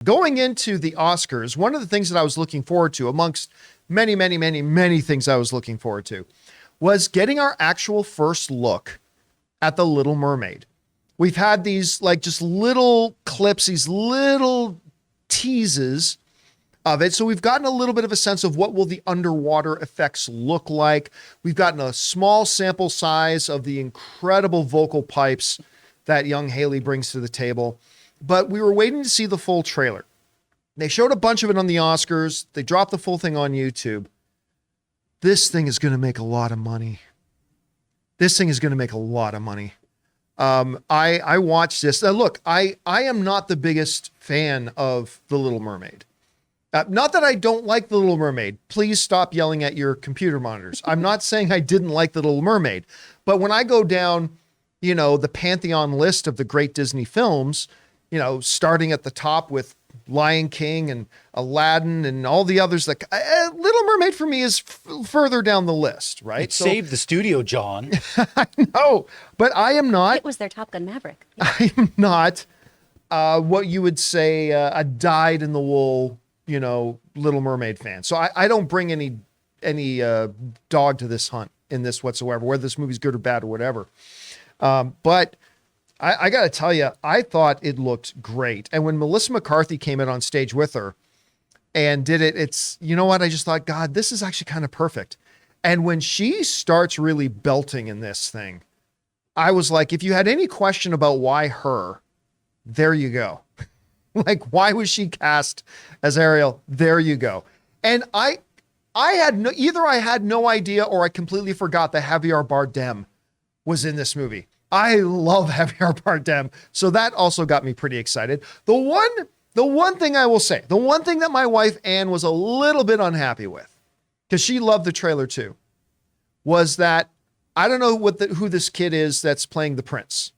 Going into the Oscars, one of the things that I was looking forward to, amongst many, many, many, many things I was looking forward to, was getting our actual first look at The Little Mermaid. We've had these like just little clips, these little teases of it. So we've gotten a little bit of a sense of what will the underwater effects look like. We've gotten a small sample size of the incredible vocal pipes that young Haley brings to the table. But we were waiting to see the full trailer. They showed a bunch of it on the Oscars. They dropped the full thing on YouTube. This thing is going to make a lot of money. This thing is going to make a lot of money. I watched this. Now look, I am not the biggest fan of The Little Mermaid. Not that I don't like The Little Mermaid. Please stop yelling at your computer monitors. I'm not saying I didn't like The Little Mermaid. But when I go down, the Pantheon list of the great Disney films, starting at the top with Lion King and Aladdin and all the others, like Little Mermaid for me is further down the list, right? It saved the studio, John. I know, but I am not. It was their Top Gun Maverick. Yeah. I am not what you would say a dyed-in-the-wool, Little Mermaid fan. So I don't bring any dog to this hunt in this whatsoever, whether this movie's good or bad or whatever. But I got to tell you, I thought it looked great. And when Melissa McCarthy came in on stage with her and did it, I just thought, God, this is actually kind of perfect. And when she starts really belting in this thing, I was like, if you had any question about why her, there you go. Like, why was she cast as Ariel? There you go. And I had no idea or I completely forgot that Javier Bardem was in this movie. I love Javier Bardem. So that also got me pretty excited. The one thing I will say, the one thing that my wife Anne was a little bit unhappy with, because she loved the trailer too, was that I don't know who this kid is that's playing the prince.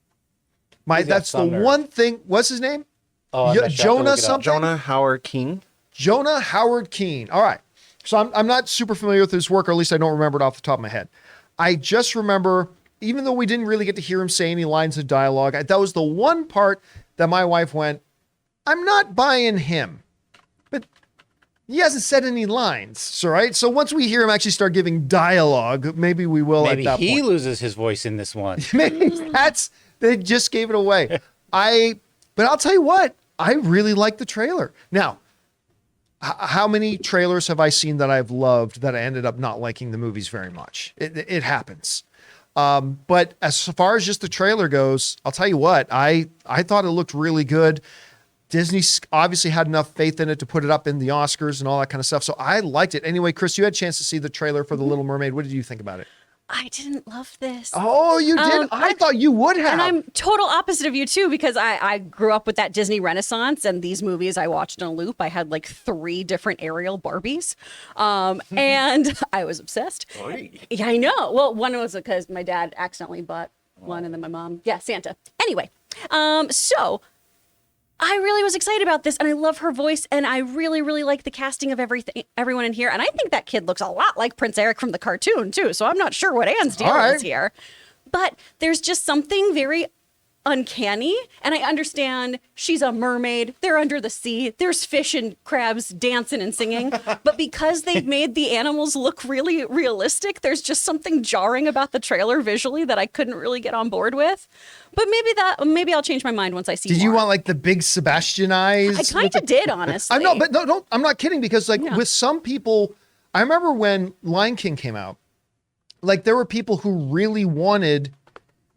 That's the one thing. What's his name? Jonah something? Jonah Howard King. Jonah Howard King. All right. So I'm not super familiar with his work, or at least I don't remember it off the top of my head. I just remember, even though we didn't really get to hear him say any lines of dialogue, that was the one part that my wife went, I'm not buying him. But he hasn't said any lines, so right? So once we hear him actually start giving dialogue, maybe we will at that point. Maybe he loses his voice in this one. Maybe they just gave it away. But I'll tell you what, I really like the trailer. Now, how many trailers have I seen that I've loved that I ended up not liking the movies very much? It happens. But as far as just the trailer goes, I'll tell you what, I thought it looked really good. Disney obviously had enough faith in it to put it up in the Oscars and all that kind of stuff. So I liked it. Anyway, Chris, you had a chance to see the trailer for The Little Mermaid. What did you think about it? I didn't love this. Oh, you did? I thought you would have. And I'm total opposite of you too, because I grew up with that Disney Renaissance and these movies I watched in a loop. I had like 3 different Ariel Barbies. And I was obsessed. Yeah, I know. Well, one was because my dad accidentally bought one and then my mom, Santa. Anyway, so I really was excited about this and I love her voice and I really, really like the casting of everyone in here. And I think that kid looks a lot like Prince Eric from the cartoon too. So I'm not sure what Anne's deal is here. But there's just something very uncanny. And I understand she's a mermaid. They're under the sea. There's fish and crabs dancing and singing. But because they've made the animals look really realistic, there's just something jarring about the trailer visually that I couldn't really get on board with. But maybe I'll change my mind once I see. Did you want like the big Sebastian eyes? I kind of did, honestly. I'm not kidding, because with some people, I remember when Lion King came out, like there were people who really wanted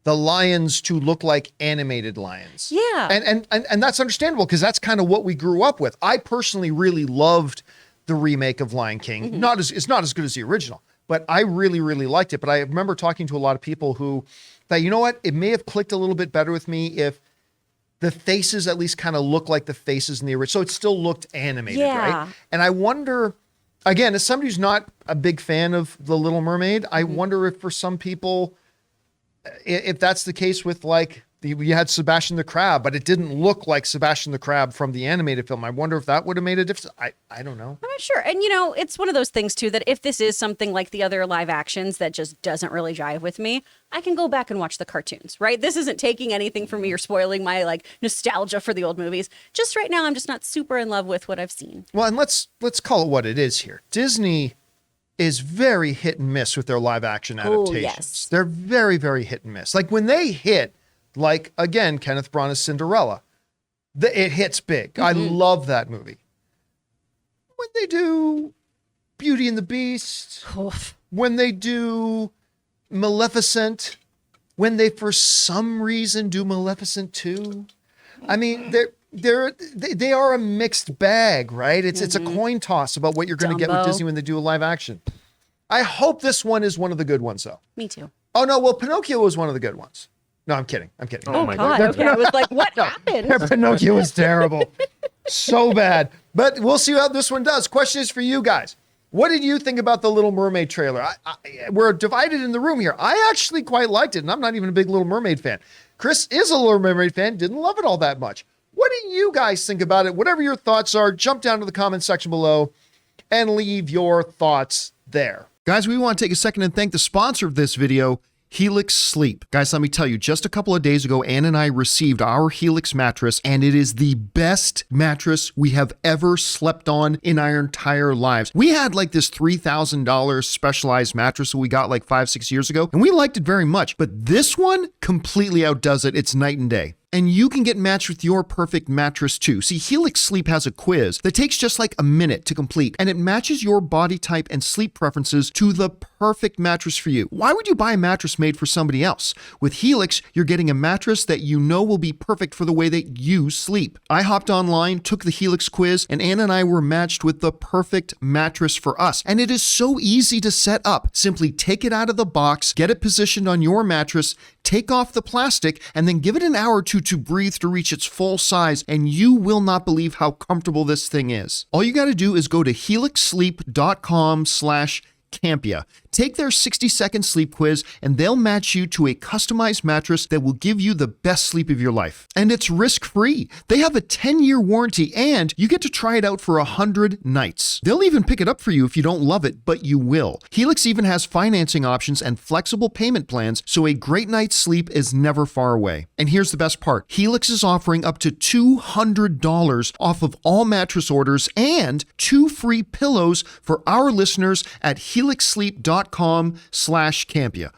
the lions to look like animated lions. Yeah. And that's understandable, because that's kind of what we grew up with. I personally really loved the remake of Lion King. Mm-hmm. It's not as good as the original, but I really, really liked it. But I remember talking to a lot of people who thought, you know what, it may have clicked a little bit better with me if the faces at least kind of look like the faces in the original. So it still looked animated, right? And I wonder, again, as somebody who's not a big fan of The Little Mermaid, I wonder if for some people, if that's the case with like You had Sebastian the Crab, but it didn't look like Sebastian the Crab from the animated film. I wonder if that would have made a difference. I don't know. I'm not sure. And, it's one of those things, too, that if this is something like the other live actions that just doesn't really jive with me, I can go back and watch the cartoons, right? This isn't taking anything from me or spoiling my, nostalgia for the old movies. Just right now, I'm just not super in love with what I've seen. Well, and let's call it what it is here. Disney is very hit and miss with their live action adaptations. Yes. They're very, very hit and miss. Like when they hit, again, Kenneth Branagh's Cinderella, it hits big. I love that movie. When they do Beauty and the Beast, when they do Maleficent, when they for some reason do Maleficent 2, I mean, they are a mixed bag, right? It's a coin toss about what you're going to get with Disney when they do a live action. I hope this one is one of the good ones, though. Me too. Oh, no. Well, Pinocchio was one of the good ones. No, I'm kidding. Oh my God. Okay. I was like, what happened? Pinocchio was terrible. So bad. But we'll see how this one does. Question is for you guys. What did you think about the Little Mermaid trailer? We're divided in the room here. I actually quite liked it, and I'm not even a big Little Mermaid fan. Chris is a Little Mermaid fan, didn't love it all that much. What do you guys think about it? Whatever your thoughts are, jump down to the comment section below and leave your thoughts there. Guys, we want to take a second and thank the sponsor of this video, Helix Sleep. Guys, let me tell you, just a couple of days ago, Ann and I received our Helix mattress, and it is the best mattress we have ever slept on in our entire lives. We had this $3,000 specialized mattress that we got 5-6 years ago, and we liked it very much, but this one completely outdoes it. It's night and day. And you can get matched with your perfect mattress too. See, Helix Sleep has a quiz that takes just a minute to complete, and it matches your body type and sleep preferences to the perfect mattress for you. Why would you buy a mattress made for somebody else? With Helix, you're getting a mattress that you know will be perfect for the way that you sleep. I hopped online, took the Helix quiz, and Anna and I were matched with the perfect mattress for us. And it is so easy to set up. Simply take it out of the box, get it positioned on your mattress, take off the plastic, and then give it an hour or two to breathe to reach its full size, and you will not believe how comfortable this thing is. All you got to do is go to helixsleep.com/Campea. Take their 60-second sleep quiz, and they'll match you to a customized mattress that will give you the best sleep of your life. And it's risk-free. They have a 10-year warranty, and you get to try it out for 100 nights. They'll even pick it up for you if you don't love it, but you will. Helix even has financing options and flexible payment plans, so a great night's sleep is never far away. And here's the best part. Helix is offering up to $200 off of all mattress orders and 2 free pillows for our listeners at helixsleep.com/Campea.